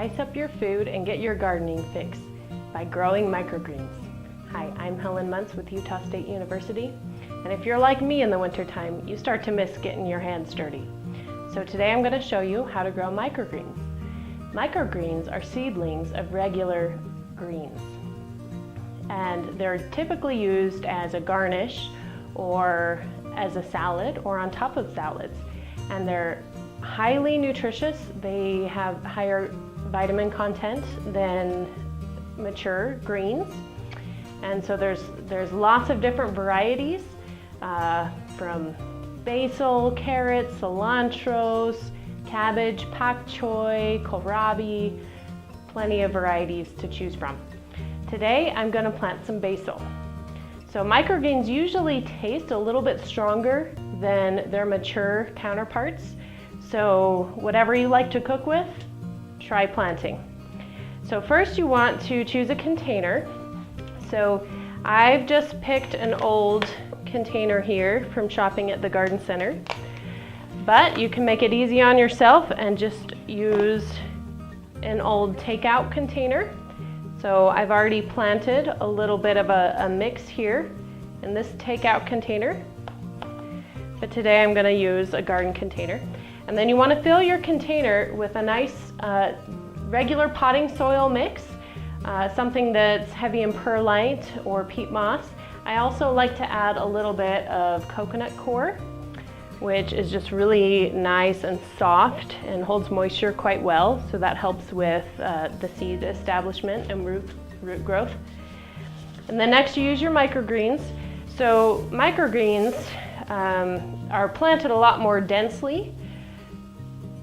Spice up your food and get your gardening fix by growing microgreens. Hi, I'm Helen Muntz with Utah State University, and if you're like me in the wintertime, you start to miss getting your hands dirty. So today I'm going to show you how to grow microgreens. Microgreens are seedlings of regular greens, and they're typically used as a garnish or as a salad or on top of salads, and they're highly nutritious. They have higher vitamin content than mature greens, and so there's lots of different varieties from basil, carrots, cilantros, cabbage, pak choi, kohlrabi, plenty of varieties to choose from. Today I'm going to plant some basil. So microgreens usually taste a little bit stronger than their mature counterparts. So whatever you like to cook with, try planting. So first you want to choose a container. So I've just picked an old container here from shopping at the garden center, but you can make it easy on yourself and just use an old takeout container. So I've already planted a little bit of a mix here in this takeout container, but today I'm going to use a garden container. And then you want to fill your container with a nice regular potting soil mix, something that's heavy in perlite or peat moss. I also like to add a little bit of coconut coir, which is just really nice and soft and holds moisture quite well, so that helps with the seed establishment and root growth. And then next you use your microgreens. So microgreens are planted a lot more densely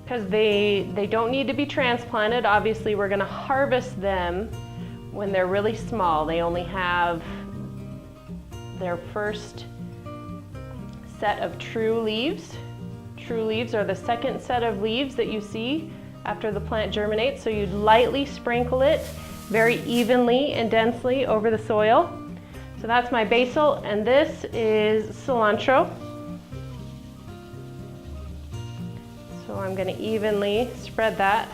because they don't need to be transplanted. Obviously we're going to harvest them when they're really small. They only have their first set of true leaves. True leaves are the second set of leaves that you see after the plant germinates. So you'd lightly sprinkle it very evenly and densely over the soil. So that's my basil, and this is cilantro. So I'm going to evenly spread that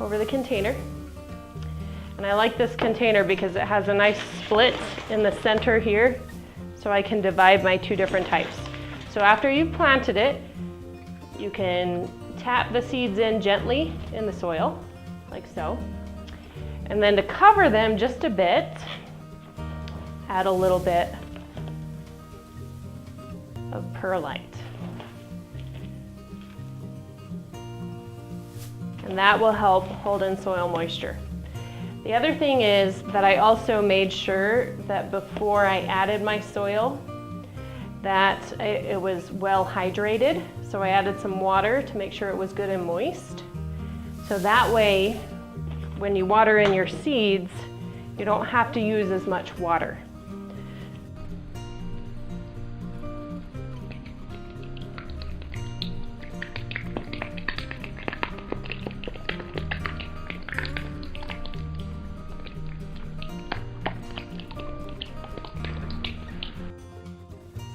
over the container. And I like this container because it has a nice split in the center here, so I can divide my two different types. So after you've planted it, you can tap the seeds in gently in the soil, like so. And then to cover them just a bit, add a little bit of perlite. And that will help hold in soil moisture. The other thing is that I also made sure that before I added my soil that it was well hydrated. So I added some water to make sure it was good and moist. So that way, when you water in your seeds, you don't have to use as much water.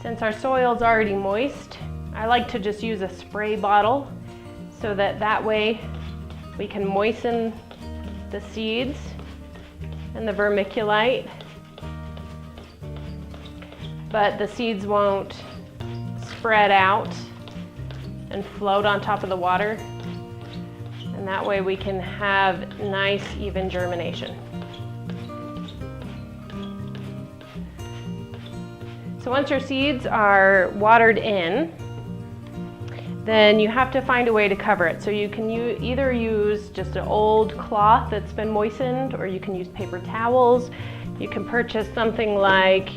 Since our soil's already moist, I like to just use a spray bottle so that way we can moisten the seeds and the vermiculite, but the seeds won't spread out and float on top of the water, and that way we can have nice even germination. So once your seeds are watered in, then you have to find a way to cover it. So you can either use just an old cloth that's been moistened, or you can use paper towels. You can purchase something like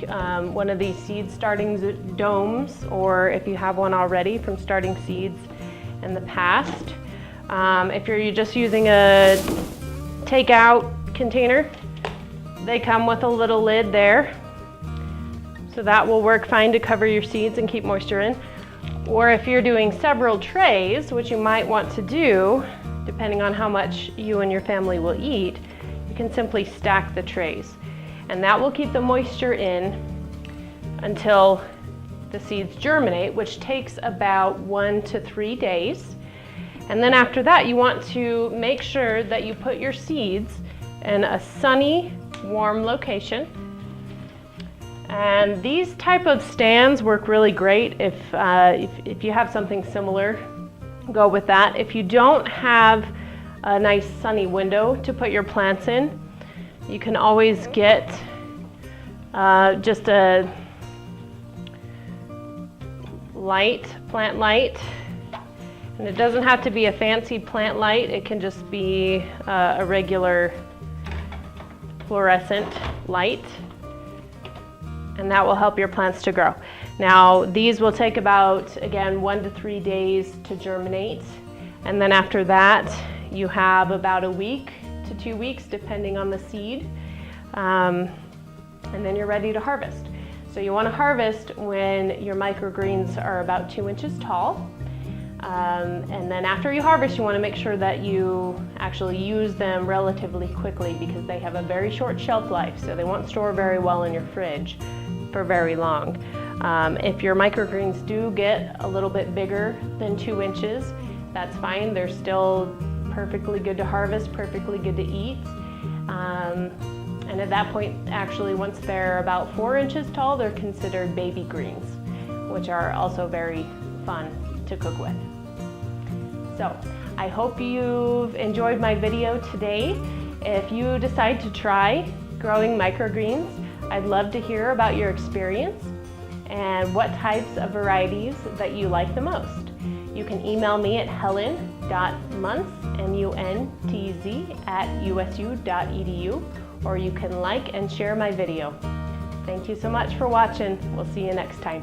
one of these seed starting domes, or if you have one already from Starting Seeds in the past. If you're just using a takeout container, they come with a little lid there. So that will work fine to cover your seeds and keep moisture in. Or if you're doing several trays, which you might want to do, depending on how much you and your family will eat, you can simply stack the trays. And that will keep the moisture in until the seeds germinate, which takes about 1 to 3 days. And then after that, you want to make sure that you put your seeds in a sunny, warm location. And these type of stands work really great. If you have something similar, go with that. If you don't have a nice sunny window to put your plants in, you can always get just a plant light. And it doesn't have to be a fancy plant light. It can just be a regular fluorescent light. And that will help your plants to grow. Now, these will take about, again, 1 to 3 days to germinate. And then after that, you have about a week to 2 weeks, depending on the seed. And then you're ready to harvest. So you want to harvest when your microgreens are about 2 inches tall. And then after you harvest, you want to make sure that you actually use them relatively quickly because they have a very short shelf life, so they won't store very well in your fridge for very long. If your microgreens do get a little bit bigger than 2 inches, that's fine. They're still perfectly good to harvest, perfectly good to eat. And at that point, actually, once they're about 4 inches tall, they're considered baby greens, which are also very fun to cook with. So I hope you've enjoyed my video today. If you decide to try growing microgreens, I'd love to hear about your experience and what types of varieties that you like the most. You can email me at helen.muntz, muntz@usu.edu, or you can like and share my video. Thank you so much for watching. We'll see you next time.